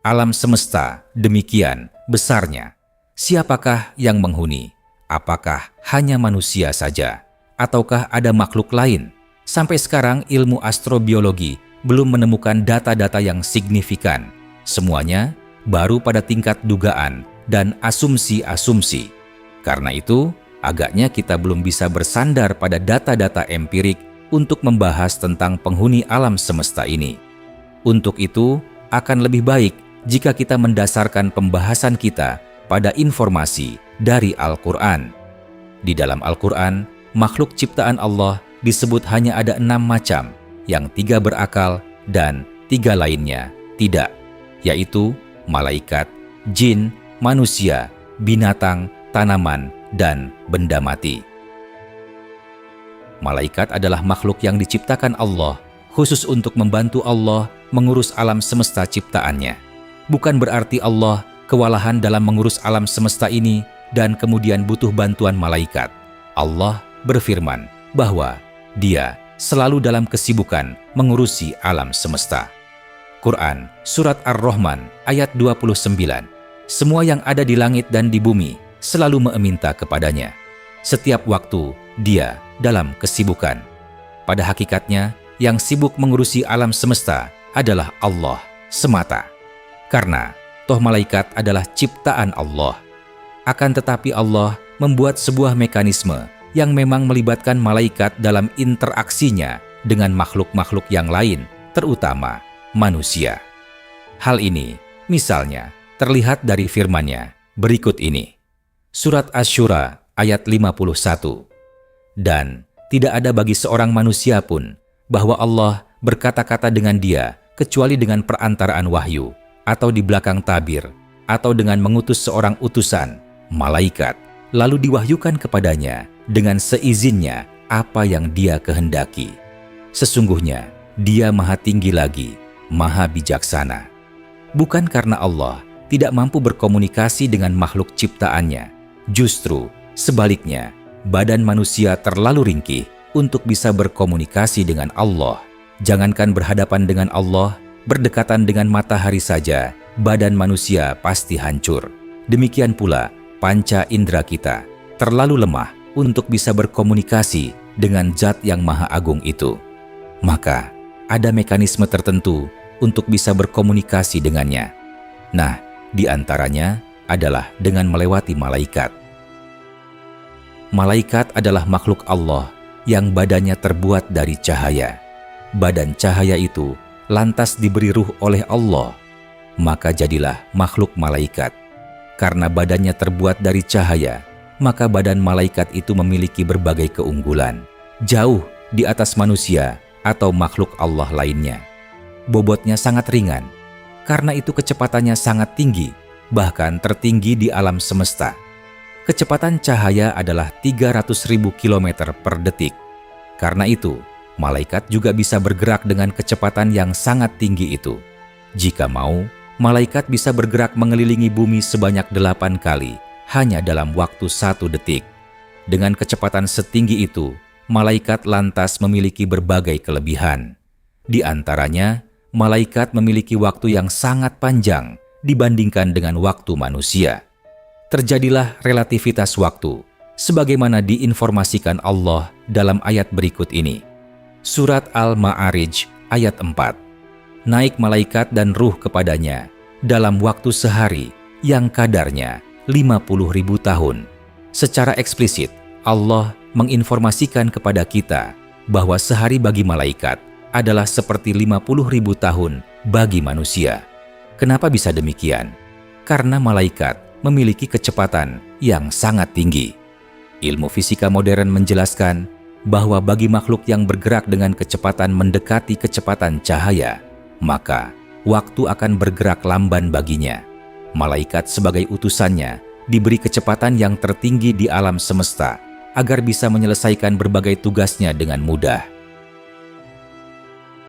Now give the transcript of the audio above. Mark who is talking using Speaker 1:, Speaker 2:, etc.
Speaker 1: Alam semesta demikian besarnya. Siapakah yang menghuni? Apakah hanya manusia saja? Ataukah ada makhluk lain? Sampai sekarang ilmu astrobiologi belum menemukan data-data yang signifikan. Semuanya baru pada tingkat dugaan dan asumsi-asumsi. Karena itu, agaknya kita belum bisa bersandar pada data-data empirik untuk membahas tentang penghuni alam semesta ini. Untuk itu, akan lebih baik jika kita mendasarkan pembahasan kita pada informasi dari Al-Quran. Di dalam Al-Quran, makhluk ciptaan Allah disebut hanya ada 6 macam, yang 3 berakal dan 3 lainnya tidak, yaitu malaikat, jin, manusia, binatang, tanaman, dan benda mati. Malaikat adalah makhluk yang diciptakan Allah khusus untuk membantu Allah mengurus alam semesta ciptaannya. Bukan berarti Allah kewalahan dalam mengurus alam semesta ini dan kemudian butuh bantuan malaikat. Allah berfirman bahwa Dia selalu dalam kesibukan mengurusi alam semesta. Quran Surat Ar-Rahman ayat 29. Semua yang ada di langit dan di bumi selalu meminta kepadanya. Setiap waktu Dia dalam kesibukan. Pada hakikatnya, yang sibuk mengurusi alam semesta adalah Allah semata. Karena toh malaikat adalah ciptaan Allah. Akan tetapi Allah membuat sebuah mekanisme yang memang melibatkan malaikat dalam interaksinya dengan makhluk-makhluk yang lain, terutama manusia. Hal ini misalnya terlihat dari firman-Nya berikut ini. Surat Asy-Syura ayat 51. Dan tidak ada bagi seorang manusia pun bahwa Allah berkata-kata dengan dia kecuali dengan perantaraan wahyu, atau di belakang tabir, atau dengan mengutus seorang utusan, malaikat, lalu diwahyukan kepadanya dengan seizinnya apa yang Dia kehendaki. Sesungguhnya Dia maha tinggi lagi, maha bijaksana. Bukan karena Allah tidak mampu berkomunikasi dengan makhluk ciptaannya. Justru sebaliknya, badan manusia terlalu ringkih untuk bisa berkomunikasi dengan Allah. Jangankan berhadapan dengan Allah, berdekatan dengan matahari saja, badan manusia pasti hancur. Demikian pula, panca indera kita terlalu lemah untuk bisa berkomunikasi dengan Zat yang Maha Agung itu. Maka, ada mekanisme tertentu untuk bisa berkomunikasi dengannya. Nah, di antaranya adalah dengan melewati malaikat. Malaikat adalah makhluk Allah yang badannya terbuat dari cahaya. Badan cahaya itu lantas diberi ruh oleh Allah, maka jadilah makhluk malaikat. Karena badannya terbuat dari cahaya, maka badan malaikat itu memiliki berbagai keunggulan, jauh di atas manusia atau makhluk Allah lainnya. Bobotnya sangat ringan, karena itu kecepatannya sangat tinggi, bahkan tertinggi di alam semesta. Kecepatan cahaya adalah 300.000 km per detik. Karena itu, malaikat juga bisa bergerak dengan kecepatan yang sangat tinggi itu. Jika mau, malaikat bisa bergerak mengelilingi bumi sebanyak 8 kali hanya dalam waktu 1 detik. Dengan kecepatan setinggi itu, malaikat lantas memiliki berbagai kelebihan. Di antaranya, malaikat memiliki waktu yang sangat panjang dibandingkan dengan waktu manusia. Terjadilah relativitas waktu, sebagaimana diinformasikan Allah dalam ayat berikut ini. Surat Al-Ma'arij ayat 4. Naik malaikat dan ruh kepadanya dalam waktu sehari yang kadarnya 50.000 tahun. Secara eksplisit, Allah menginformasikan kepada kita bahwa sehari bagi malaikat adalah seperti 50.000 tahun bagi manusia. Kenapa bisa demikian? Karena malaikat memiliki kecepatan yang sangat tinggi. Ilmu fisika modern menjelaskan bahwa bagi makhluk yang bergerak dengan kecepatan mendekati kecepatan cahaya, maka waktu akan bergerak lamban baginya. Malaikat sebagai utusannya diberi kecepatan yang tertinggi di alam semesta agar bisa menyelesaikan berbagai tugasnya dengan mudah.